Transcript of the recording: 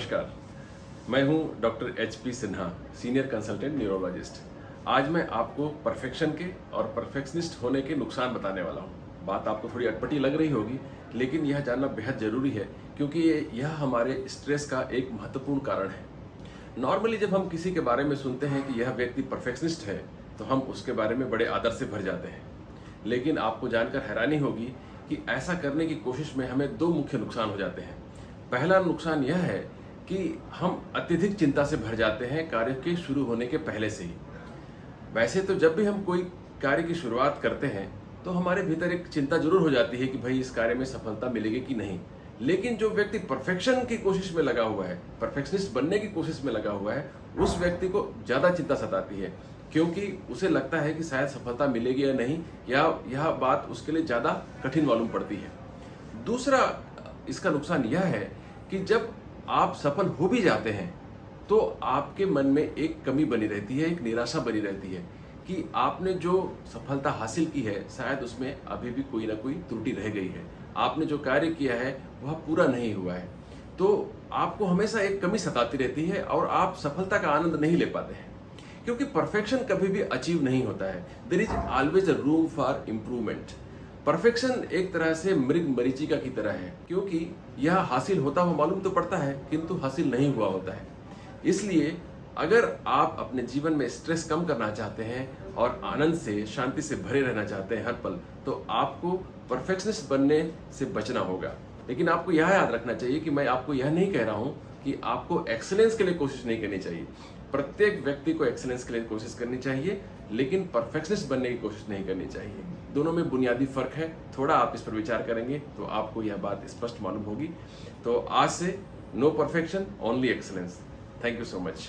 नमस्कार, मैं हूं doctor HP. Sinha, senior consultant neurologist. आज मैं आपको परफेक्शन के और परफेक्शनिस्ट होने के नुकसान बताने वाला हूं। बात आपको थोड़ी अटपटी लग रही होगी, लेकिन यह जानना बेहद ज़रूरी है क्योंकि यह हमारे स्ट्रेस का एक महत्वपूर्ण कारण है। नॉर्मली जब हम किसी के बारे में सुनते हैं कि यह व्यक्ति परफेक्शनिस्ट है, तो हम उसके बारे में बड़े आदर से भर जाते हैं। लेकिन आपको जानकर हैरानी होगी कि ऐसा करने की कोशिश में हमें दो मुख्य नुकसान हो जाते हैं। पहला नुकसान यह है कि हम अत्यधिक चिंता से भर जाते हैं कार्य के शुरू होने के पहले से ही। वैसे तो जब भी हम कोई कार्य की शुरुआत करते हैं तो हमारे भीतर एक चिंता जरूर हो जाती है कि भाई इस कार्य में सफलता मिलेगी कि नहीं। लेकिन जो व्यक्ति परफेक्शन की कोशिश में लगा हुआ है, परफेक्शनिस्ट बनने की कोशिश में लगा हुआ है, उस व्यक्ति को ज्यादा चिंता सताती है क्योंकि उसे लगता है कि शायद सफलता मिलेगी या नहीं, या यह बात उसके लिए ज्यादा कठिन मालूम पड़ती है। दूसरा इसका नुकसान यह है कि जब आप सफल हो भी जाते हैं तो आपके मन में एक कमी बनी रहती है, एक निराशा बनी रहती है कि आपने जो सफलता हासिल की है शायद उसमें अभी भी कोई ना कोई त्रुटि रह गई है, आपने जो कार्य किया है वह पूरा नहीं हुआ है। तो आपको हमेशा एक कमी सताती रहती है और आप सफलता का आनंद नहीं ले पाते हैं क्योंकि परफेक्शन कभी भी अचीव नहीं होता है। There is always a room for improvement. Perfection एक तरह से मृग मरीचिका की तरह है क्योंकि यह हासिल होता हुआ मालूम तो पड़ता है किंतु हासिल नहीं हुआ होता है। इसलिए अगर आप अपने जीवन में स्ट्रेस कम करना चाहते हैं और आनंद से, शांति से भरे रहना चाहते हैं हर पल, तो आपको परफेक्शनिस्ट बनने से बचना होगा। लेकिन आपको यह याद रखना चाहिए कि मैं आपको यह नहीं कह रहा हूं कि आपको एक्सीलेंस के लिए कोशिश नहीं करनी चाहिए। प्रत्येक व्यक्ति को एक्सीलेंस के लिए कोशिश करनी चाहिए, लेकिन परफेक्शनिस्ट बनने की कोशिश नहीं करनी चाहिए। दोनों में बुनियादी फर्क है। थोड़ा आप इस पर विचार करेंगे तो आपको यह बात स्पष्ट मालूम होगी। तो आज से no perfection, only excellence. Thank you so much.